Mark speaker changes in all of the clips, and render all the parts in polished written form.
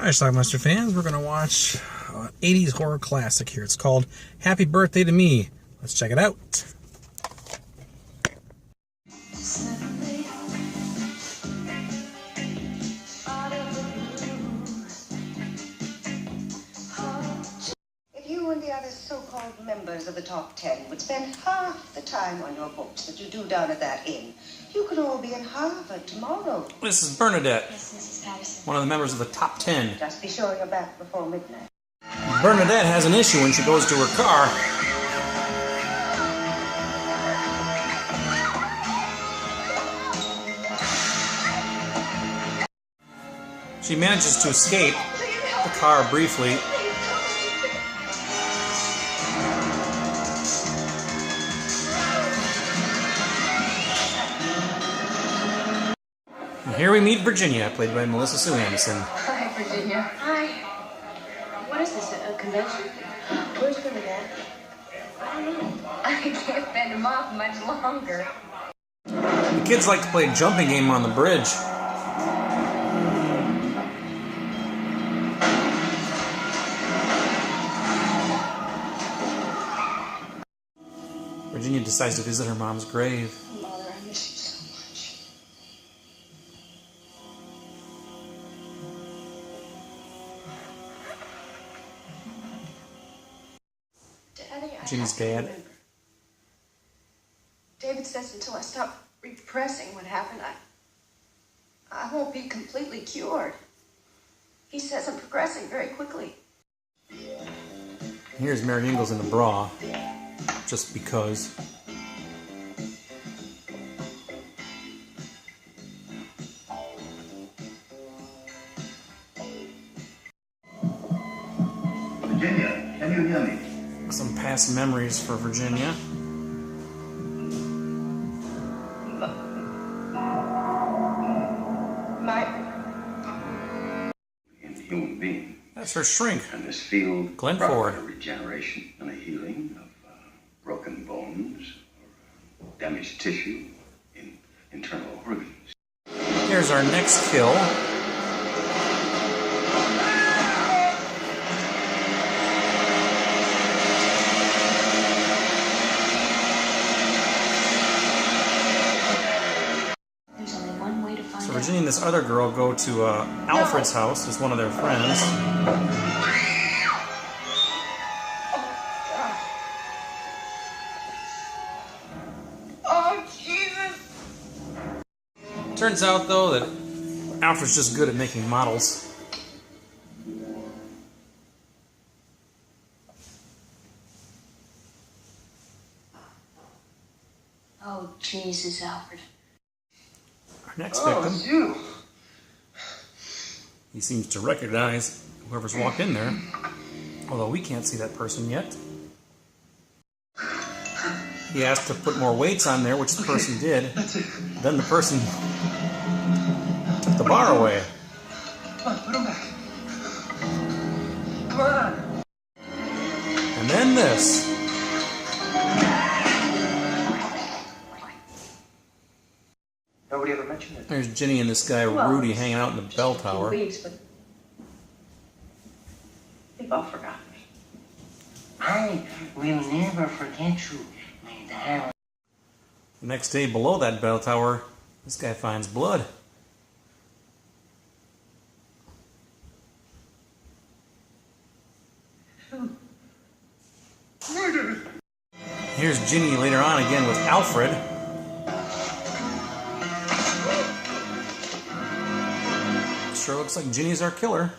Speaker 1: Hi, Schlockmeister fans. We're going to watch an 80s horror classic here. It's called Happy Birthday to Me. Let's check it out.
Speaker 2: If you and the other so-called members of the top 10 would spend half the time on your books that you do down at that inn, you could all be in Harvard tomorrow.
Speaker 1: This is Bernadette,
Speaker 3: Yes, Mrs. Patterson.
Speaker 1: one of the members of the top 10.
Speaker 2: Just be sure you're back before midnight.
Speaker 1: Bernadette has an issue when she goes to her car. She manages to escape the car briefly. And here we meet Virginia, played by Melissa Sue Anderson.
Speaker 3: Hi, Virginia. Hi. What is this, a convention? Where's Bernadette? I don't know. I can't fend him off much longer.
Speaker 1: The kids like to play a jumping game on the bridge. Virginia decides to visit her mom's grave.
Speaker 3: Mother, I miss you so much. Daddy, I
Speaker 1: Virginia's
Speaker 3: have to
Speaker 1: dad.
Speaker 3: remember. David says until I stop repressing what happened, I won't be completely cured. He says I'm progressing very quickly.
Speaker 1: Here's Mary Ingalls in a bra, just because.
Speaker 4: Virginia, can you hear me?
Speaker 1: Some past memories for Virginia.
Speaker 4: In human being.
Speaker 1: That's her shrink.
Speaker 4: And this field
Speaker 1: Glenn
Speaker 4: brought
Speaker 1: Ford.
Speaker 4: a regeneration and a healing of broken bones or damaged tissue in internal organs.
Speaker 1: Here's our next kill.
Speaker 3: There's only one way to find
Speaker 1: So
Speaker 3: out.
Speaker 1: Virginia and this other girl go to Alfred's house, who's one of their friends.
Speaker 3: Oh, Jesus!
Speaker 1: Turns out, though, that Alfred's just good at making models.
Speaker 3: Oh, Jesus, Alfred.
Speaker 1: Our next victim,
Speaker 5: You!
Speaker 1: he seems to recognize whoever's walked in there, although we can't see that person yet. He asked to put more weights on there, which the person did.
Speaker 5: That's it.
Speaker 1: Then the person took the bar away.
Speaker 5: Come on, put him back. Come on.
Speaker 1: And then this.
Speaker 5: Nobody ever mentioned it.
Speaker 1: There's Ginny and this guy Rudy hanging out in the bell tower.
Speaker 3: 2 weeks, but they've all forgotten me.
Speaker 6: I will never forget you, my darling.
Speaker 1: The next day, below that bell tower, this guy finds blood. Here's Ginny later on again with Alfred. Sure looks like Ginny's our killer.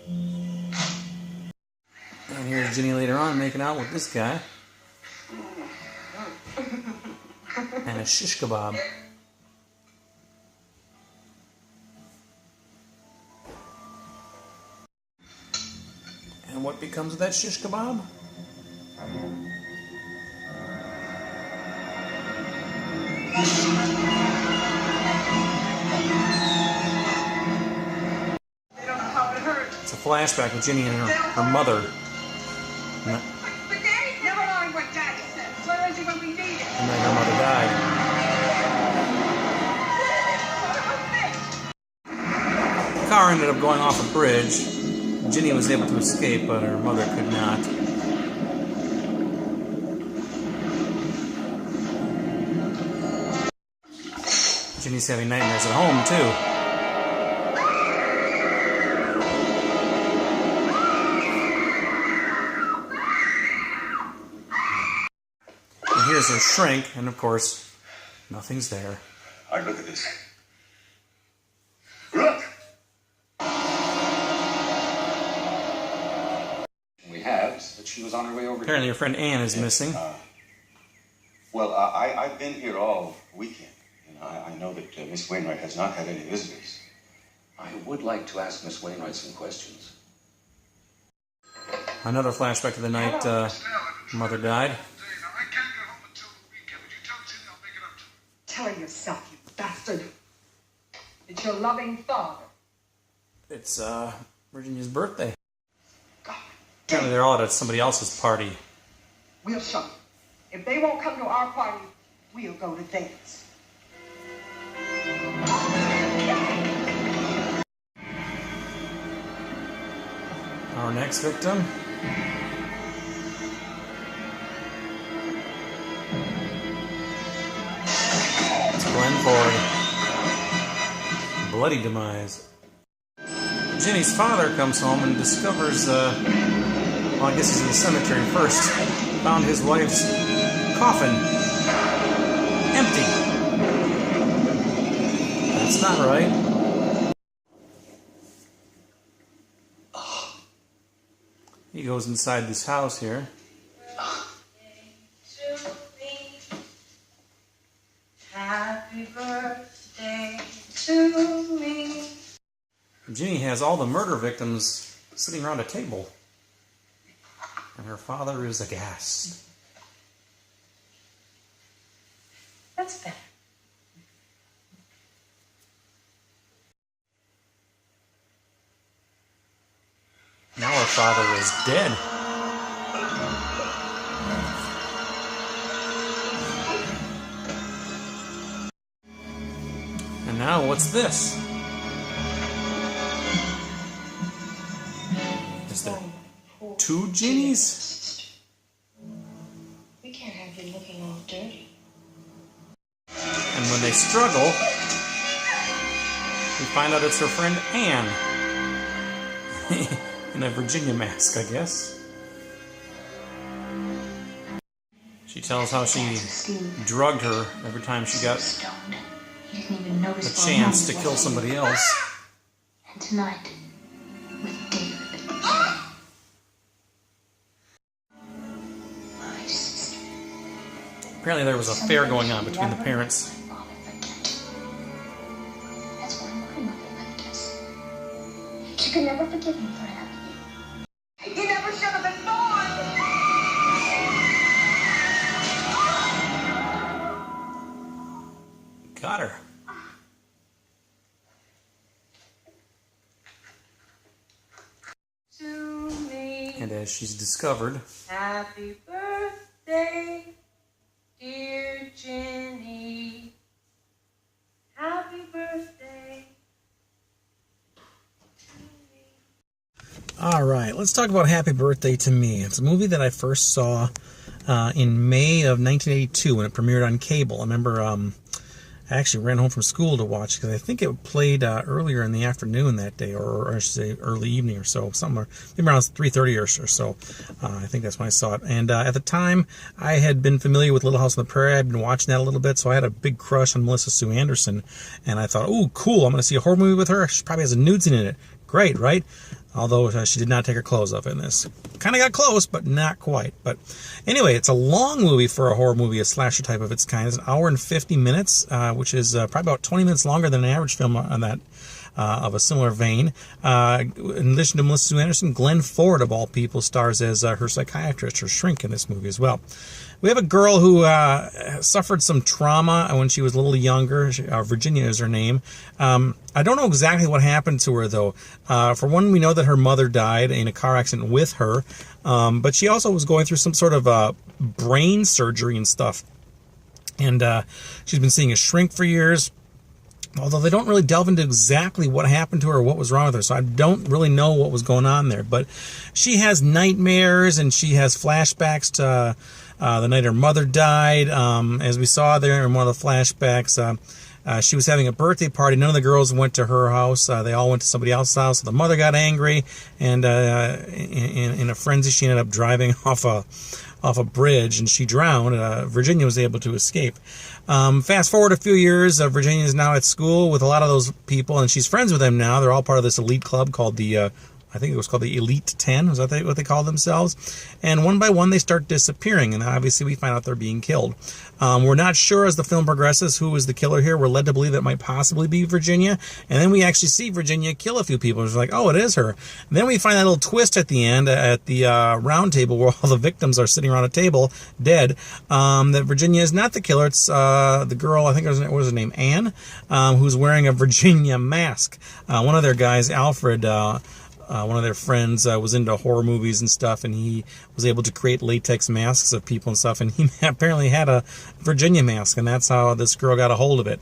Speaker 1: And here's Ginny later on making out with this guy. And a shish kebab. And what becomes of that shish kebab?
Speaker 5: They don't know how it hurt.
Speaker 1: It's a flashback of Ginny and her mother. And
Speaker 5: But Daddy, never mind what Daddy said. Where is he when we need him?
Speaker 1: then her mother died. car ended up going off a bridge. Ginny was able to escape, but her mother could not. Ginny's having nightmares at home, too. And here's her shrink, and of course, nothing's there.
Speaker 4: All right, look at this. Look!
Speaker 7: We have that she was on her way over
Speaker 1: Apparently
Speaker 7: here.
Speaker 1: your friend Anne is missing.
Speaker 4: I've been here all weekend. I know that Miss Wainwright has not had any visitors.
Speaker 7: I would like to ask Miss Wainwright some questions.
Speaker 1: Another flashback to the night her mother died.
Speaker 5: Tell her yourself, you bastard. It's your loving father.
Speaker 1: It's Virginia's birthday.
Speaker 5: God
Speaker 1: Apparently they're all at somebody else's party.
Speaker 5: We'll show you. If they won't come to our party, we'll go to theirs.
Speaker 1: Our next victim. It's Glenn Ford. Bloody demise. Ginny's father comes home and discovers, well, I guess he's in the cemetery first. Found his wife's coffin. Empty. That's not right. He goes inside this house here.
Speaker 3: Happy birthday to me.
Speaker 1: Ginny has all the murder victims sitting around a table. And her father is aghast.
Speaker 3: That's better.
Speaker 1: Now her father is dead. And now what's this? Is there two Ginnies?
Speaker 3: We can't have you looking all dirty.
Speaker 1: And when they struggle, we find out it's her friend Anne. In a Virginia mask, I guess. She tells how she drugged her every time she got a chance to kill somebody else.
Speaker 3: And tonight, with David. My sister.
Speaker 1: Apparently there was an affair going on between the parents.
Speaker 3: That's why my mother left us. She could never forgive me for having you.
Speaker 5: You never should have been born!
Speaker 1: Got her.
Speaker 3: To me.
Speaker 1: And as she's discovered,
Speaker 3: Happy birthday, dear Jenny. Happy birthday.
Speaker 1: all right, let's talk about Happy Birthday to Me. It's a movie that I first saw in May of 1982 when it premiered on cable. I remember I actually ran home from school to watch because I think it played earlier in the afternoon that day, or I should say early evening or so, somewhere maybe around 3:30 or so. I think that's when I saw it. And at the time, I had been familiar with Little House on the Prairie. I'd been watching that a little bit, so I had a big crush on Melissa Sue Anderson. And I thought, oh, cool, I'm going to see a horror movie with her. She probably has a nude scene in it. Great, right? Although she did not take her clothes off in this. Kind of got close, but not quite. But anyway, it's a long movie for a horror movie, a slasher type of its kind. It's an hour and 50 minutes, which is probably about 20 minutes longer than an average film on that of a similar vein. In addition to Melissa Sue Anderson, Glenn Ford, of all people, stars as her psychiatrist, her shrink in this movie as well. We have a girl who suffered some trauma when she was a little younger. Virginia is her name. I don't know exactly what happened to her, though. For one, we know that her mother died in a car accident with her, but she also was going through some sort of brain surgery and stuff. And she's been seeing a shrink for years. Although they don't really delve into exactly what happened to her or what was wrong with her, so I don't really know what was going on there. But she has nightmares and she has flashbacks to the night her mother died. As we saw there in one of the flashbacks, she was having a birthday party. None of the girls went to her house. They all went to somebody else's house. So the mother got angry, and in a frenzy, she ended up driving off a bridge, and she drowned. Virginia was able to escape. Fast forward a few years, Virginia is now at school with a lot of those people, and she's friends with them now. They're all part of this elite club called I think it was called the Elite 10, is that what they call themselves? And one by one, they start disappearing, and obviously we find out they're being killed. We're not sure as the film progresses who is the killer here. We're led to believe that it might possibly be Virginia, and then we actually see Virginia kill a few people. It's like, oh, it is her. And then we find that little twist at the end, at the round table where all the victims are sitting around a table, dead, that Virginia is not the killer. It's the girl, I think what was her name, Anne, who's wearing a Virginia mask. One of their guys, Alfred, one of their friends was into horror movies and stuff, and he was able to create latex masks of people and stuff, and he apparently had a Virginia mask, and that's how this girl got a hold of it.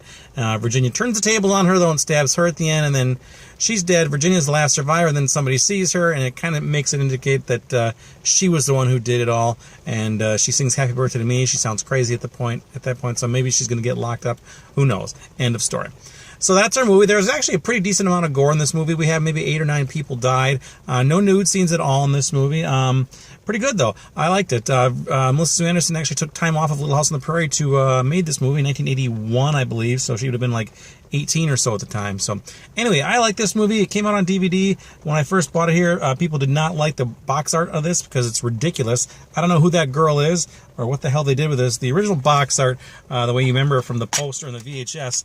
Speaker 1: Virginia turns the table on her, though, and stabs her at the end, and then she's dead. Virginia's the last survivor, and then somebody sees her, and it kind of makes it indicate that she was the one who did it all, and she sings Happy Birthday to Me. She sounds crazy at that point, so maybe she's going to get locked up. Who knows? End of story. So that's our movie. There's actually a pretty decent amount of gore in this movie. We have maybe 8 or 9 people died. No nude scenes at all in this movie. Pretty good, though. I liked it. Melissa Sue Anderson actually took time off of Little House on the Prairie to made this movie in 1981, I believe. So she would have been like 18 or so at the time. So anyway, I like this movie. It came out on DVD. When I first bought it here, people did not like the box art of this because it's ridiculous. I don't know who that girl is or what the hell they did with this. The original box art, the way you remember from the poster and the VHS,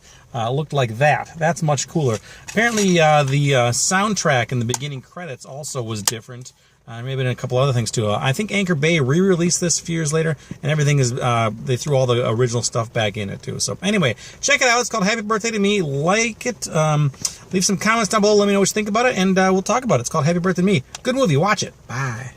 Speaker 1: looked like that. That's much cooler. Apparently, the soundtrack in the beginning credits also was different. Maybe and a couple other things too. I think Anchor Bay re-released this a few years later, and everything is they threw all the original stuff back in it too. So anyway, check it out. It's called Happy Birthday to Me. Like it. Leave some comments down below. Let me know what you think about it, and we'll talk about it. It's called Happy Birthday to Me. Good movie. Watch it. Bye.